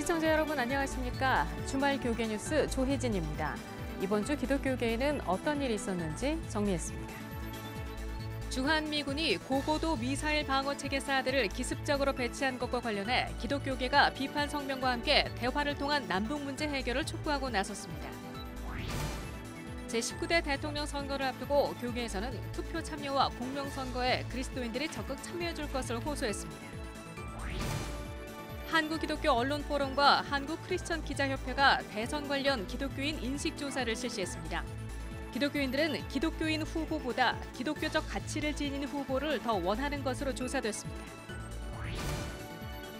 시청자 여러분 안녕하십니까? 주말 교계 뉴스 조혜진입니다. 이번 주 기독교계에는 어떤 일이 있었는지 정리했습니다. 주한미군이 고고도 미사일 방어 체계 사들을 기습적으로 배치한 것과 관련해 기독교계가 비판 성명과 함께 대화를 통한 남북 문제 해결을 촉구하고 나섰습니다. 제19대 대통령 선거를 앞두고 교계에서는 투표 참여와 공명선거에 그리스도인들이 적극 참여해줄 것을 호소했습니다. 한국기독교언론포럼과 한국크리스천기자협회가 대선 관련 기독교인 인식조사를 실시했습니다. 기독교인들은 기독교인 후보보다 기독교적 가치를 지닌 후보를 더 원하는 것으로 조사됐습니다.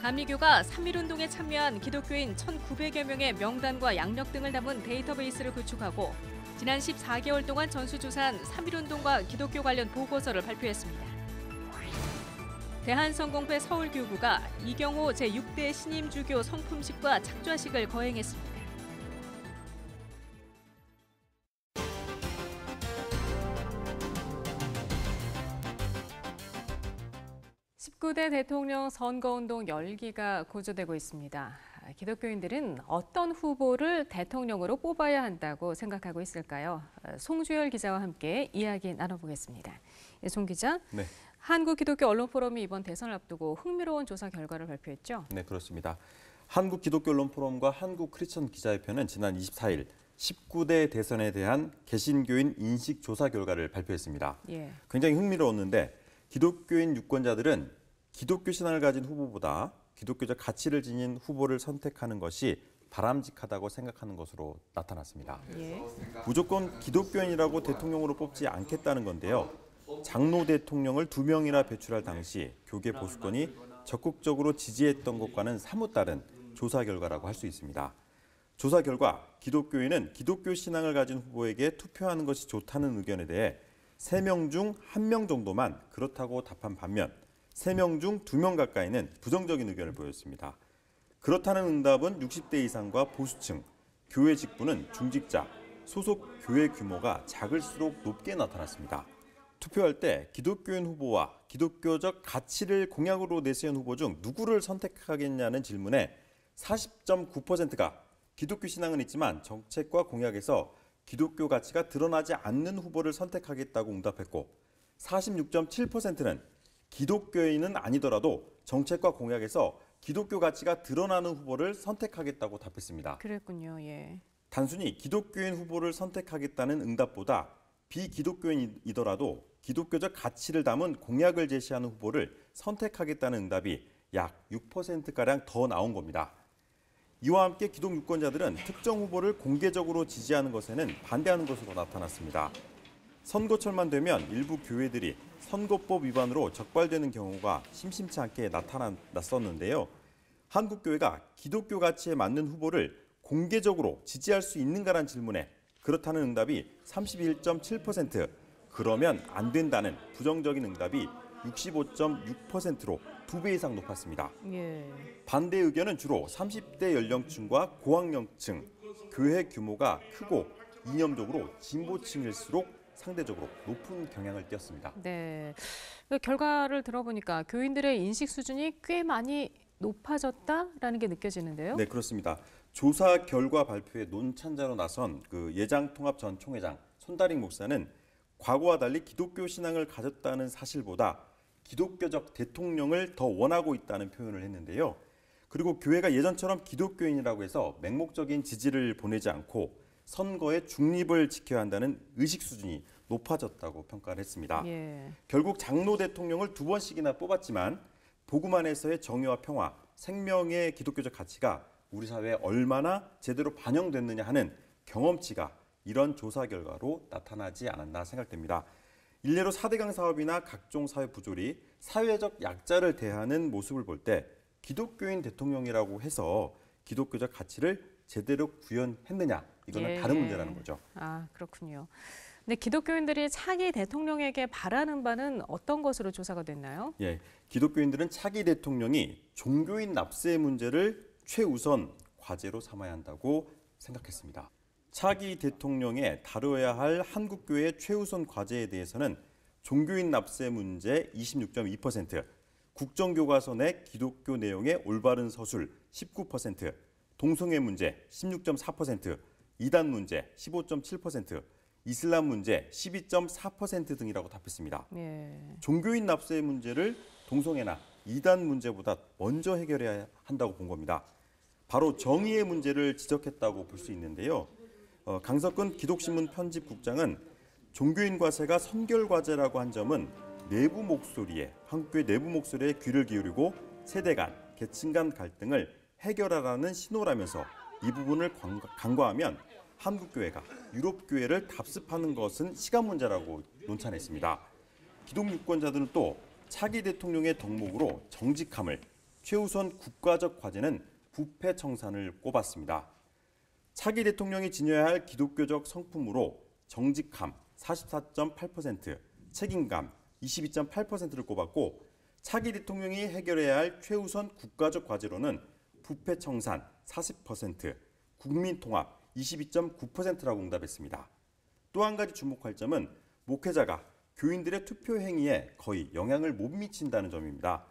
감리교가 3.1운동에 참여한 기독교인 1,900여 명의 명단과 양력 등을 담은 데이터베이스를 구축하고 지난 14개월 동안 전수조사한 3.1운동과 기독교 관련 보고서를 발표했습니다. 대한성공회 서울교구가 이경호 제6대 신임주교 성품식과 착좌식을 거행했습니다. 19대 대통령 선거운동 열기가 고조되고 있습니다. 기독교인들은 어떤 후보를 대통령으로 뽑아야 한다고 생각하고 있을까요? 송주열 기자와 함께 이야기 나눠보겠습니다. 송 기자. 네. 한국기독교언론포럼이 이번 대선을 앞두고 흥미로운 조사 결과를 발표했죠? 네, 그렇습니다. 한국기독교언론포럼과 한국크리스천기자협회는 지난 24일 19대 대선에 대한 개신교인 인식 조사 결과를 발표했습니다. 예. 굉장히 흥미로웠는데 기독교인 유권자들은 기독교 신앙을 가진 후보보다 기독교적 가치를 지닌 후보를 선택하는 것이 바람직하다고 생각하는 것으로 나타났습니다. 예. 무조건 기독교인이라고 대통령으로 뽑지 않겠다는 건데요. 장로 대통령을 2명이나 배출할 당시 교계 보수권이 적극적으로 지지했던 것과는 사뭇 다른 조사 결과라고 할 수 있습니다. 조사 결과 기독교인은 기독교 신앙을 가진 후보에게 투표하는 것이 좋다는 의견에 대해 3명 중 1명 정도만 그렇다고 답한 반면 3명 중 2명 가까이는 부정적인 의견을 보였습니다. 그렇다는 응답은 60대 이상과 보수층, 교회 직부는 중직자, 소속 교회 규모가 작을수록 높게 나타났습니다. 투표할 때 기독교인 후보와 기독교적 가치를 공약으로 내세운 후보 중 누구를 선택하겠냐는 질문에 40.9%가 기독교 신앙은 있지만 정책과 공약에서 기독교 가치가 드러나지 않는 후보를 선택하겠다고 응답했고 46.7%는 기독교인은 아니더라도 정책과 공약에서 기독교 가치가 드러나는 후보를 선택하겠다고 답했습니다. 그랬군요. 예. 단순히 기독교인 후보를 선택하겠다는 응답보다 비기독교인이더라도 기독교적 가치를 담은 공약을 제시하는 후보를 선택하겠다는 응답이 약 6%가량 더 나온 겁니다. 이와 함께 기독 유권자들은 특정 후보를 공개적으로 지지하는 것에는 반대하는 것으로 나타났습니다. 선거철만 되면 일부 교회들이 선거법 위반으로 적발되는 경우가 심심치 않게 나타났었는데요. 한국교회가 기독교 가치에 맞는 후보를 공개적으로 지지할 수 있는가란 질문에 그렇다는 응답이 31.7%, 그러면 안 된다는 부정적인 응답이 65.6%로 2배 이상 높았습니다. 예. 반대 의견은 주로 30대 연령층과 고학년층, 교회 규모가 크고 이념적으로 진보층일수록 상대적으로 높은 경향을 띄었습니다. 네. 결과를 들어보니까 교인들의 인식 수준이 꽤 많이 높아졌다라는 게 느껴지는데요. 네, 그렇습니다. 조사 결과 발표에 논찬자로 나선 예장통합 전 총회장 손다링 목사는 과거와 달리 기독교 신앙을 가졌다는 사실보다 기독교적 대통령을 더 원하고 있다는 표현을 했는데요. 그리고 교회가 예전처럼 기독교인이라고 해서 맹목적인 지지를 보내지 않고 선거의 중립을 지켜야 한다는 의식 수준이 높아졌다고 평가를 했습니다. 예. 결국 장로 대통령을 2번씩이나 뽑았지만 복음 안에서의 정의와 평화, 생명의 기독교적 가치가 우리 사회에 얼마나 제대로 반영됐느냐 하는 경험치가 이런 조사 결과로 나타나지 않았나 생각됩니다. 일례로 4대강 사업이나 각종 사회 부조리, 사회적 약자를 대하는 모습을 볼 때 기독교인 대통령이라고 해서 기독교적 가치를 제대로 구현했느냐, 이거는 예. 다른 문제라는 거죠. 아, 그렇군요. 근데 기독교인들이 차기 대통령에게 바라는 바는 어떤 것으로 조사가 됐나요? 예, 기독교인들은 차기 대통령이 종교인 납세 문제를 최우선 과제로 삼아야 한다고 생각했습니다. 차기 대통령에 다뤄야 할 한국교회의 최우선 과제에 대해서는 종교인 납세 문제 26.2%, 국정교과서 내 기독교 내용의 올바른 서술 19%, 동성애 문제 16.4%, 이단 문제 15.7%, 이슬람 문제 12.4% 등이라고 답했습니다. 예. 종교인 납세의 문제를 동성애나 이단 문제보다 먼저 해결해야 한다고 본 겁니다. 바로 정의의 문제를 지적했다고 볼 수 있는데요. 강석근 기독신문 편집국장은 종교인 과세가 선결과제라고 한 점은 한국교회 내부 목소리에 귀를 기울이고 세대 간, 계층 간 갈등을 해결하라는 신호라면서 이 부분을 간과하면 한국교회가 유럽교회를 답습하는 것은 시간 문제라고 논찬했습니다. 기독유권자들은 또 차기 대통령의 덕목으로 정직함을, 최우선 국가적 과제는 부패 청산을 꼽았습니다. 차기 대통령이 지녀야 할 기독교적 성품으로 정직함 44.8%, 책임감 22.8%를 꼽았고 차기 대통령이 해결해야 할 최우선 국가적 과제로는 부패 청산 40%, 국민 통합 22.9%라고 응답했습니다. 또 한 가지 주목할 점은 목회자가 교인들의 투표 행위에 거의 영향을 못 미친다는 점입니다.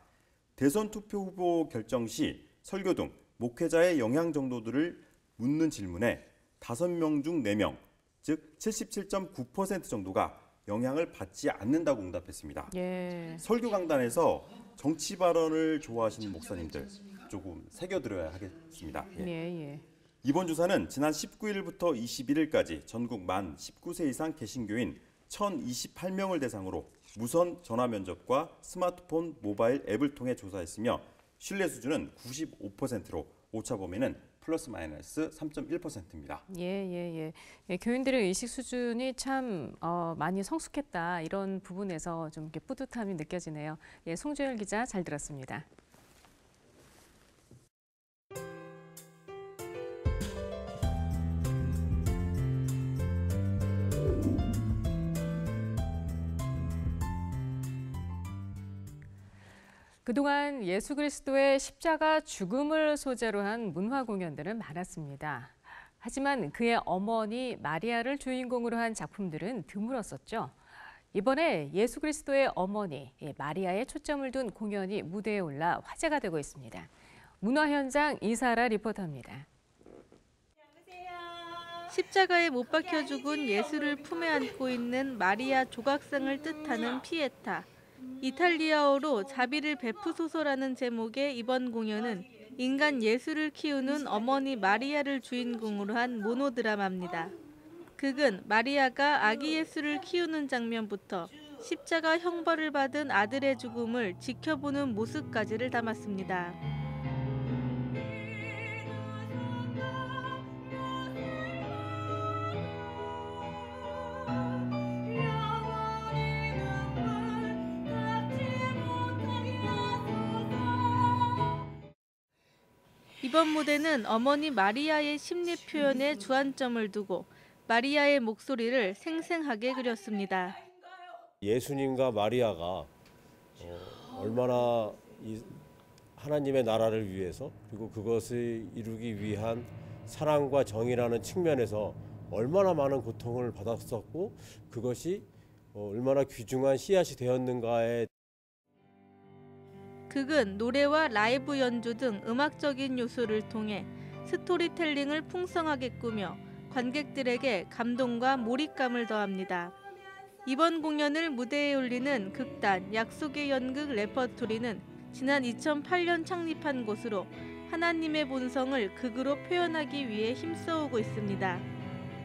대선 투표 후보 결정 시 설교 등 목회자의 영향 정도들을 묻는 질문에 5명 중 4명, 즉 77.9% 정도가 영향을 받지 않는다고 응답했습니다. 예. 설교 강단에서 정치 발언을 좋아하시는 목사님들 조금 새겨들어야 하겠습니다. 예. 이번 조사는 지난 19일부터 21일까지 전국 만 19세 이상 개신교인 1,028명을 대상으로 무선 전화 면접과 스마트폰 모바일 앱을 통해 조사했으며 신뢰 수준은 95%로 오차 범위는 플러스 마이너스 3.1%입니다. 예. 교인들의 의식 수준이 참 많이 성숙했다. 이런 부분에서 좀 이렇게 뿌듯함이 느껴지네요. 예, 송주열 기자 잘 들었습니다. 그동안 예수 그리스도의 십자가 죽음을 소재로 한 문화 공연들은 많았습니다. 하지만 그의 어머니 마리아를 주인공으로 한 작품들은 드물었었죠. 이번에 예수 그리스도의 어머니 마리아에 초점을 둔 공연이 무대에 올라 화제가 되고 있습니다. 문화 현장 이사라 리포터입니다. 십자가에 못 박혀 죽은 예수를 품에 안고 있는 마리아 조각상을 뜻하는 피에타. 이탈리아어로 자비를 베푸소서라는 제목의 이번 공연은 인간 예수를 키우는 어머니 마리아를 주인공으로 한 모노드라마입니다. 극은 마리아가 아기 예수를 키우는 장면부터 십자가 형벌을 받은 아들의 죽음을 지켜보는 모습까지를 담았습니다. 이번 무대는 어머니 마리아의 심리 표현에 주안점을 두고 마리아의 목소리를 생생하게 그렸습니다. 예수님과 마리아가 얼마나 이 하나님의 나라를 위해서 그리고 그것을 이루기 위한 사랑과 정의라는 측면에서 얼마나 많은 고통을 받았었고 그것이 얼마나 귀중한 씨앗이 되었는가에 극은 노래와 라이브 연주 등 음악적인 요소를 통해 스토리텔링을 풍성하게 꾸며 관객들에게 감동과 몰입감을 더합니다. 이번 공연을 무대에 올리는 극단 약속의 연극 레퍼토리는 지난 2008년 창립한 곳으로 하나님의 본성을 극으로 표현하기 위해 힘써오고 있습니다.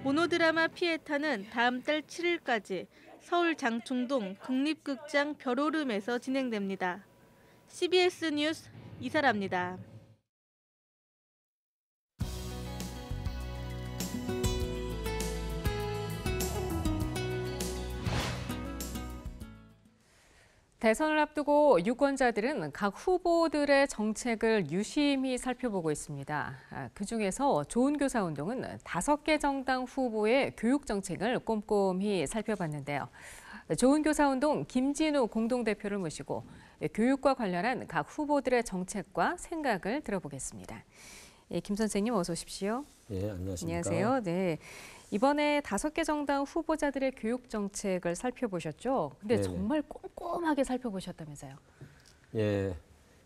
모노드라마 피에타는 다음 달 7일까지 서울 장충동 국립극장 벼로름에서 진행됩니다. CBS 뉴스 이사라입니다. 대선을 앞두고 유권자들은 각 후보들의 정책을 유심히 살펴보고 있습니다. 그중에서 좋은교사운동은 5개 정당 후보의 교육 정책을 꼼꼼히 살펴봤는데요. 좋은교사운동 김진우 공동대표를 모시고 교육과 관련한 각 후보들의 정책과 생각을 들어보겠습니다. 김 선생님 어서 오십시오. 네, 안녕하십니까. 안녕하세요. 네. 이번에 5개 정당 후보자들의 교육 정책을 살펴보셨죠? 근데 네네. 정말 꼼꼼하게 살펴보셨다면서요? 예,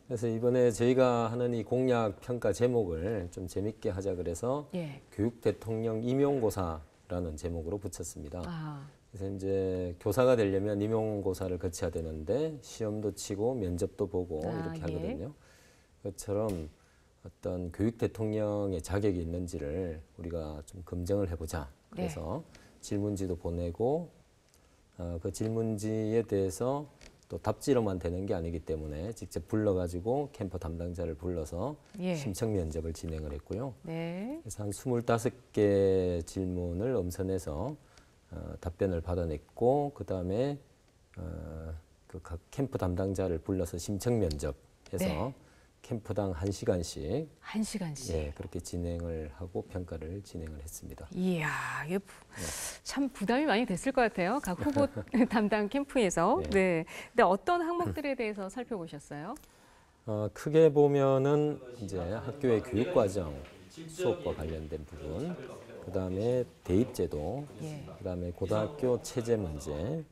그래서 이번에 저희가 하는 이 공약 평가 제목을 좀 재밌게 하자 그래서 예. 교육 대통령 임용고사라는 제목으로 붙였습니다. 아, 그래서 이제 교사가 되려면 임용고사를 거쳐야 되는데 시험도 치고 면접도 보고 이렇게 예. 하거든요. 그것처럼 어떤 교육 대통령의 자격이 있는지를 우리가 좀 검증을 해보자. 그래서 질문지도 보내고 그 질문지에 대해서 또 답지로만 되는 게 아니기 때문에 직접 불러가지고 캠프 담당자를 불러서 예. 심층 면접을 진행을 했고요. 네. 그래서 한 25개 질문을 엄선해서 답변을 받아냈고 그다음에 그 각 캠프 담당자를 불러서 심층 면접해서 네. 캠프당 1시간씩 1시간씩. 예, 그렇게 진행을 하고 평가를 진행을 했습니다. 이야, 이게 참 부담이 많이 됐을 것 같아요. 각 후보 담당 캠프에서. 네. 네. 근데 어떤 항목들에 대해서 살펴보셨어요? 크게 보면은 이제 학교의 교육과정 수업과 관련된 부분, 그다음에 대입제도, 예. 그다음에 고등학교 체제 문제,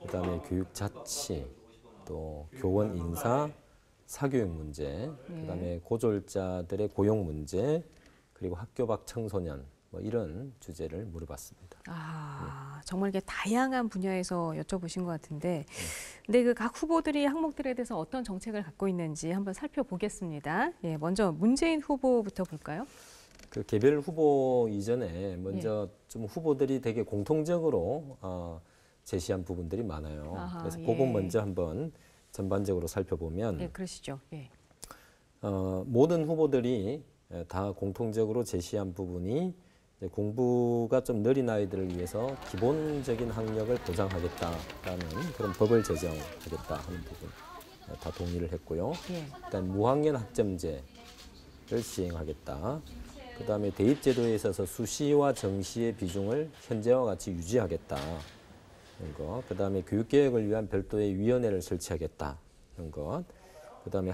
그다음에 교육 자치, 또 교원 인사, 사교육 문제, 그다음에 고졸자들의 고용 문제, 그리고 학교 밖 청소년 뭐 이런 주제를 물어봤습니다. 아, 정말 이게 다양한 분야에서 여쭤보신 것 같은데, 근데 그 각 후보들이 항목들에 대해서 어떤 정책을 갖고 있는지 한번 살펴보겠습니다. 예, 먼저 문재인 후보부터 볼까요? 그 개별 후보 이전에 먼저 좀 후보들이 되게 공통적으로 제시한 부분들이 많아요. 아하, 그래서 예. 그거 먼저 한번 전반적으로 살펴보면 예, 그러시죠. 예. 모든 후보들이 다 공통적으로 제시한 부분이 이제 공부가 좀 느린 아이들을 위해서 기본적인 학력을 보장하겠다라는 그런 법을 제정하겠다 하는 부분 다 동의를 했고요. 예. 일단 무학년 학점제를 시행하겠다. 그다음에 대입제도에 있어서 수시와 정시의 비중을 현재와 같이 유지하겠다. 는 것. 그다음에 교육개혁을 위한 별도의 위원회를 설치하겠다는 것. 그다음에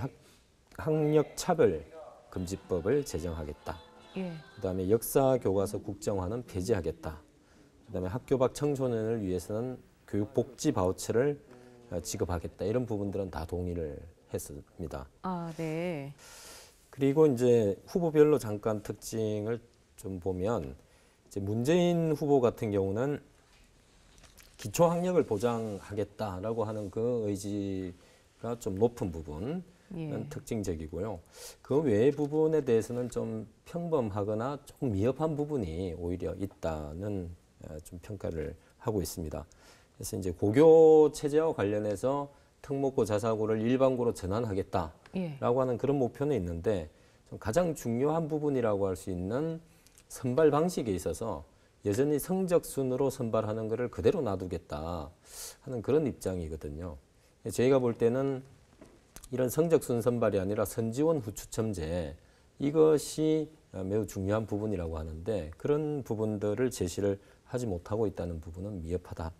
학력차별 금지법을 제정하겠다. 예. 그다음에 역사 교과서 국정화는 폐지하겠다. 그다음에 학교 밖 청소년을 위해서는 교육복지 바우처를 지급하겠다. 이런 부분들은 다 동의를 했습니다. 아, 네. 그리고 이제 후보별로 잠깐 특징을 좀 보면 이제 문재인 후보 같은 경우는 기초 학력을 보장하겠다라고 하는 그 의지가 좀 높은 부분은 예. 특징적이고요. 그 외의 부분에 대해서는 좀 평범하거나 조금 미흡한 부분이 오히려 있다는 좀 평가를 하고 있습니다. 그래서 이제 고교 체제와 관련해서 특목고 자사고를 일반고로 전환하겠다라고 예. 하는 그런 목표는 있는데 좀 가장 중요한 부분이라고 할 수 있는 선발 방식에 있어서 여전히 성적 순으로 선발하는 것을 그대로 놔두겠다 하는 그런 입장이거든요. 저희가 볼 때는 이런 성적 순 선발이 아니라 선지원 후 추첨제 이것이 매우 중요한 부분이라고 하는데 그런 부분들을 제시를 하지 못하고 있다는 부분은 미흡하다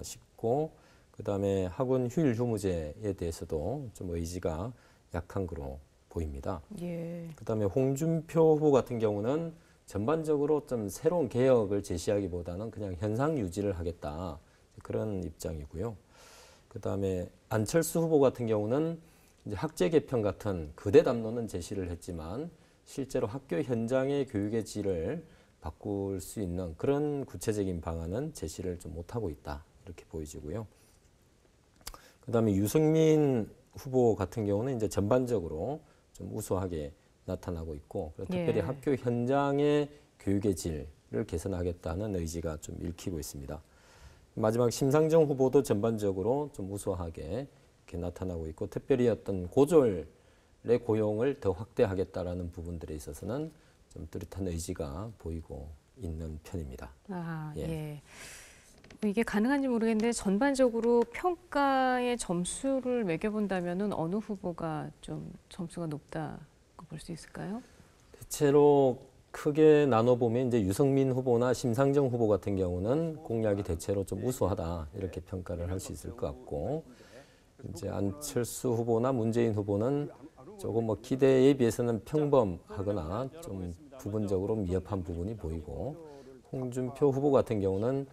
싶고 그다음에 학원 휴일 휴무제에 대해서도 좀 의지가 약한 거로 보입니다. 예. 그다음에 홍준표 후보 같은 경우는 전반적으로 좀 새로운 개혁을 제시하기보다는 그냥 현상 유지를 하겠다 그런 입장이고요. 그다음에 안철수 후보 같은 경우는 이제 학제 개편 같은 그대 담론은 제시를 했지만 실제로 학교 현장의 교육의 질을 바꿀 수 있는 그런 구체적인 방안은 제시를 좀 못하고 있다 이렇게 보여지고요. 그다음에 유승민 후보 같은 경우는 이제 전반적으로 좀 우수하게 나타나고 있고 특별히 예. 학교 현장의 교육의 질을 개선하겠다는 의지가 좀 읽히고 있습니다. 마지막 심상정 후보도 전반적으로 좀 우수하게 이렇게 나타나고 있고 특별히 어떤 고졸의 고용을 더 확대하겠다라는 부분들에 있어서는 좀 뚜렷한 의지가 보이고 있는 편입니다. 아, 예. 예. 이게 가능한지 모르겠는데 전반적으로 평가의 점수를 매겨본다면은 어느 후보가 좀 점수가 높다고 볼 수 있을까요? 대체로 크게 나눠보면 이제 유승민 후보나 심상정 후보 같은 경우는 공약이 대체로 좀 우수하다 이렇게 평가를 할 수 있을 것 같고 이제 안철수 후보나 문재인 후보는 조금 뭐 기대에 비해서는 평범하거나 좀 부분적으로 미흡한 부분이 보이고 홍준표 후보 같은 경우는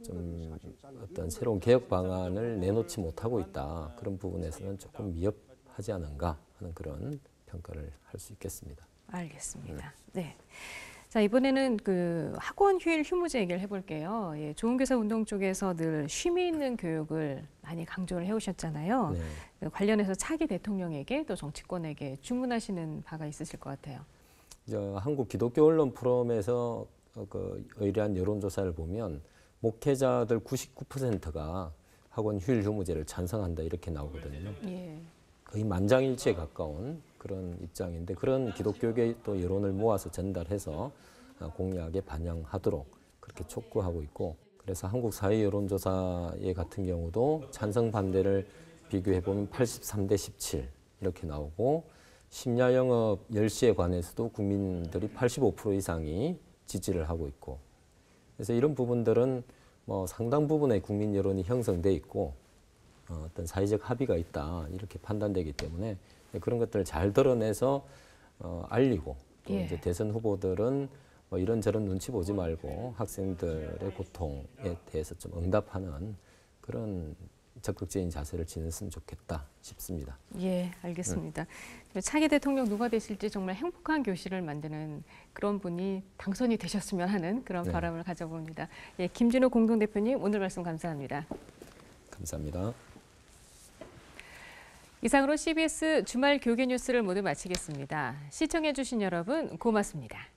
좀 어떤 새로운 개혁 방안을 내놓지 못하고 있다 그런 부분에서는 조금 미흡한 하지 않은가 하는 그런 평가를 할 수 있겠습니다. 알겠습니다. 네. 자, 이번에는 그 학원 휴일 휴무제 얘기를 해볼게요. 예, 좋은 교사 운동 쪽에서 늘 쉼이 있는 교육을 많이 강조를 해오셨잖아요. 네. 관련해서 차기 대통령에게 또 정치권에게 주문하시는 바가 있으실 것 같아요. 한국 기독교 언론 포럼에서 그 의뢰한 여론조사를 보면 목회자들 99%가 학원 휴일 휴무제를 찬성한다 이렇게 나오거든요. 예. 거의 만장일치에 가까운 그런 입장인데 그런 기독교계 또 여론을 모아서 전달해서 공약에 반영하도록 그렇게 촉구하고 있고 그래서 한국 사회 여론조사에 같은 경우도 찬성 반대를 비교해 보면 83대 17 이렇게 나오고 심야 영업 10시에 관해서도 국민들이 85% 이상이 지지를 하고 있고 그래서 이런 부분들은 뭐 상당 부분의 국민 여론이 형성돼 있고 어떤 사회적 합의가 있다 이렇게 판단되기 때문에 그런 것들을 잘 드러내서 알리고 또 예. 이제 대선 후보들은 뭐 이런저런 눈치 보지 말고 학생들의 고통에 대해서 좀 응답하는 그런 적극적인 자세를 지녔으면 좋겠다 싶습니다. 예, 알겠습니다. 차기 대통령 누가 되실지 정말 행복한 교실을 만드는 그런 분이 당선이 되셨으면 하는 그런 네. 바람을 가져봅니다. 예, 김진우 공동대표님 오늘 말씀 감사합니다. 감사합니다. 이상으로 CBS 주말 교계 뉴스를 모두 마치겠습니다. 시청해 주신 여러분 고맙습니다.